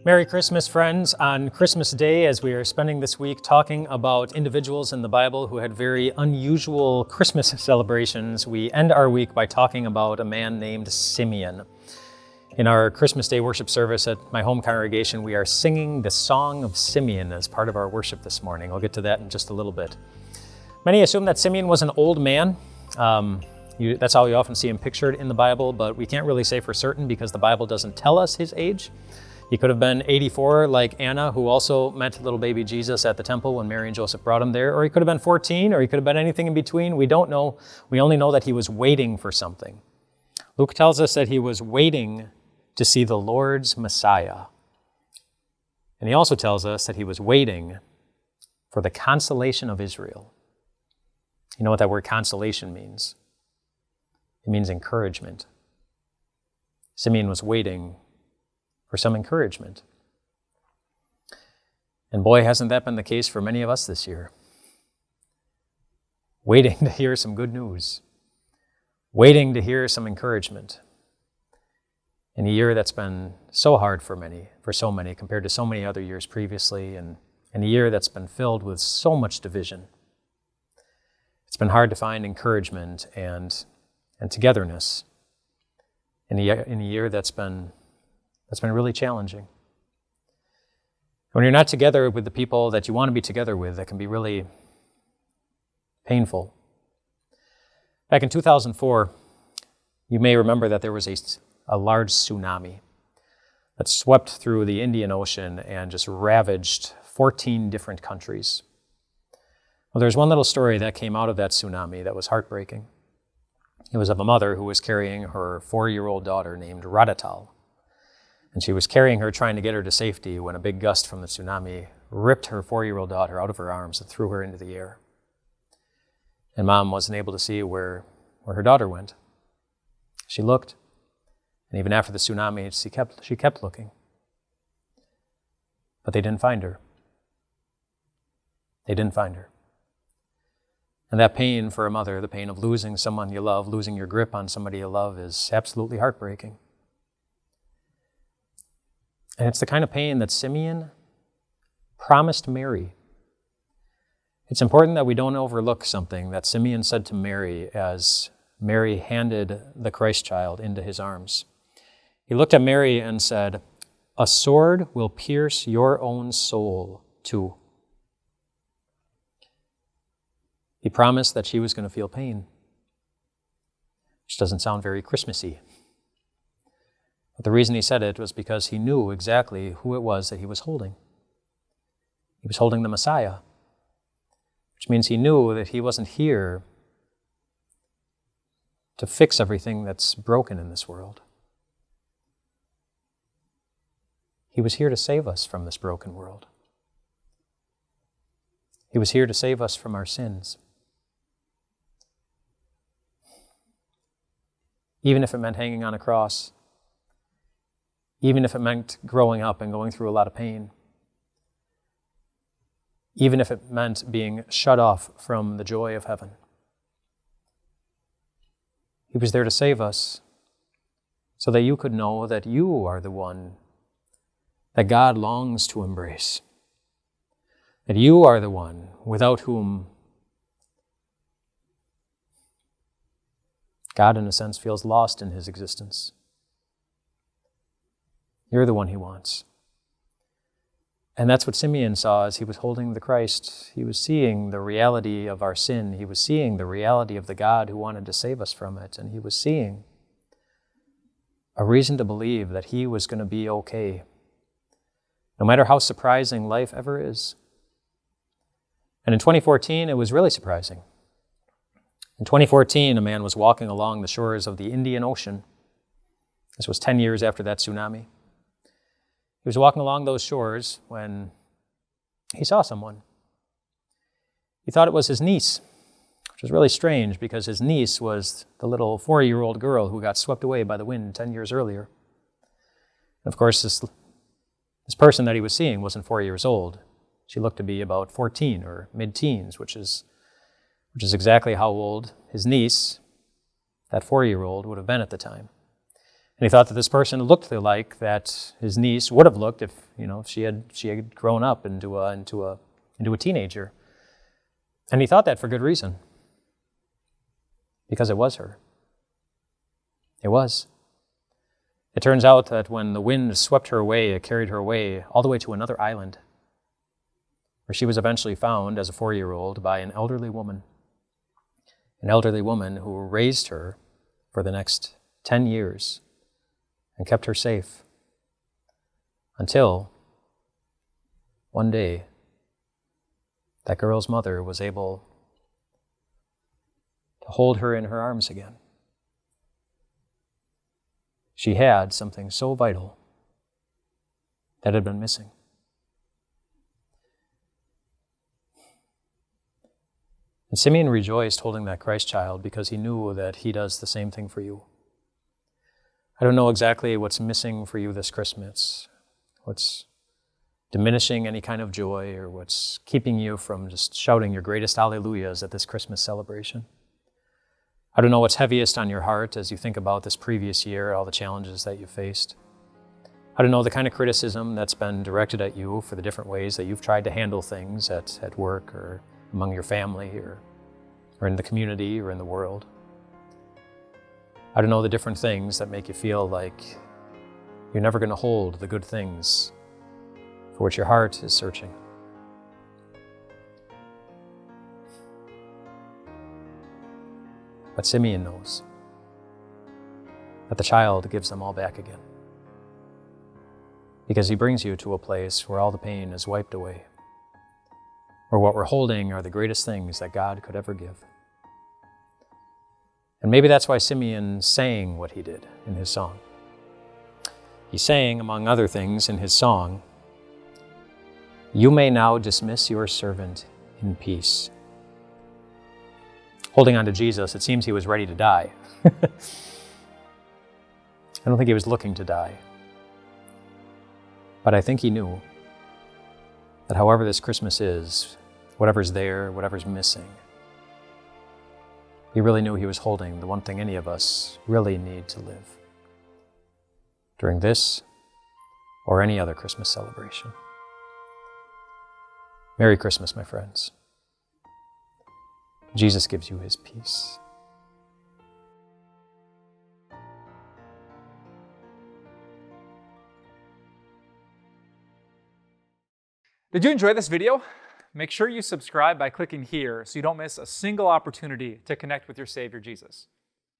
Merry Christmas, friends. On Christmas Day, as we are spending this week talking about individuals in the Bible who had very unusual Christmas celebrations, we end our week by talking about a man named Simeon. In our Christmas Day worship service at my home congregation, we are singing the Song of Simeon as part of our worship this morning. I'll get to that in just a little bit. Many assume that Simeon was an old man. That's how you often see him pictured in the Bible, but we can't really say for certain because the Bible doesn't tell us his age. He could have been 84 like Anna, who also met little baby Jesus at the temple when Mary and Joseph brought him there, or he could have been 14, or he could have been anything in between. We don't know. We only know that he was waiting for something. Luke tells us that he was waiting to see the Lord's Messiah. And he also tells us that he was waiting for the consolation of Israel. You know what that word consolation means? It means encouragement. Simeon was waiting for some encouragement. And boy, hasn't that been the case for many of us this year. Waiting to hear some good news. Waiting to hear some encouragement. In a year that's been so hard for so many, compared to so many other years previously, and in a year that's been filled with so much division. It's been hard to find encouragement and togetherness in a year that's been really challenging. When you're not together with the people that you want to be together with, that can be really painful. Back in 2004, you may remember that there was a large tsunami that swept through the Indian Ocean and just ravaged 14 different countries. Well, there's one little story that came out of that tsunami that was heartbreaking. It was of a mother who was carrying her 4-year-old daughter named Radhatal. And she was carrying her, trying to get her to safety, when a big gust from the tsunami ripped her 4-year-old daughter out of her arms and threw her into the air. And Mom wasn't able to see where her daughter went. She looked, and even after the tsunami, she kept looking. But they didn't find her. They didn't find her. And that pain for a mother, the pain of losing someone you love, losing your grip on somebody you love, is absolutely heartbreaking. And it's the kind of pain that Simeon promised Mary. It's important that we don't overlook something that Simeon said to Mary as Mary handed the Christ child into his arms. He looked at Mary and said, "A sword will pierce your own soul too." He promised that she was going to feel pain, which doesn't sound very Christmassy. But the reason he said it was because he knew exactly who it was that he was holding. He was holding the Messiah, which means he knew that he wasn't here to fix everything that's broken in this world. He was here to save us from this broken world. He was here to save us from our sins. Even if it meant hanging on a cross, even if it meant growing up and going through a lot of pain, even if it meant being shut off from the joy of heaven. He was there to save us so that you could know that you are the one that God longs to embrace, that you are the one without whom God, in a sense, feels lost in his existence. You're the one he wants. And that's what Simeon saw as he was holding the Christ. He was seeing the reality of our sin. He was seeing the reality of the God who wanted to save us from it. And he was seeing a reason to believe that he was going to be okay, no matter how surprising life ever is. And in 2014, it was really surprising. In 2014, a man was walking along the shores of the Indian Ocean. This was 10 years after that tsunami. He was walking along those shores when he saw someone. He thought it was his niece, which was really strange because his niece was the little 4-year-old girl who got swept away by the wind 10 years earlier. And of course, this person that he was seeing wasn't 4 years old. She looked to be about 14 or mid-teens, which is exactly how old his niece, that 4-year-old, would have been at the time. And he thought that this person looked like that his niece would have looked if she had grown up into a teenager. And he thought that for good reason. Because it was her. It was. It turns out that when the wind swept her away, it carried her away all the way to another island, where she was eventually found as a 4-year-old by an elderly woman who raised her for the next 10 years and kept her safe until one day that girl's mother was able to hold her in her arms again. She had something so vital that had been missing. And Simeon rejoiced holding that Christ child because he knew that he does the same thing for you. I don't know exactly what's missing for you this Christmas, what's diminishing any kind of joy, or what's keeping you from just shouting your greatest hallelujahs at this Christmas celebration. I don't know what's heaviest on your heart as you think about this previous year, all the challenges that you faced. I don't know the kind of criticism that's been directed at you for the different ways that you've tried to handle things at work or among your family or in the community or in the world. I don't know the different things that make you feel like you're never going to hold the good things for which your heart is searching. But Simeon knows that the child gives them all back again, because he brings you to a place where all the pain is wiped away, where what we're holding are the greatest things that God could ever give. And maybe that's why Simeon sang what he did in his song. He sang, among other things, in his song, "You may now dismiss your servant in peace." Holding on to Jesus, it seems he was ready to die. I don't think he was looking to die. But I think he knew that however this Christmas is, whatever's there, whatever's missing, he really knew he was holding the one thing any of us really need to live during this or any other Christmas celebration. Merry Christmas, my friends. Jesus gives you his peace. Did you enjoy this video? Make sure you subscribe by clicking here so you don't miss a single opportunity to connect with your Savior Jesus.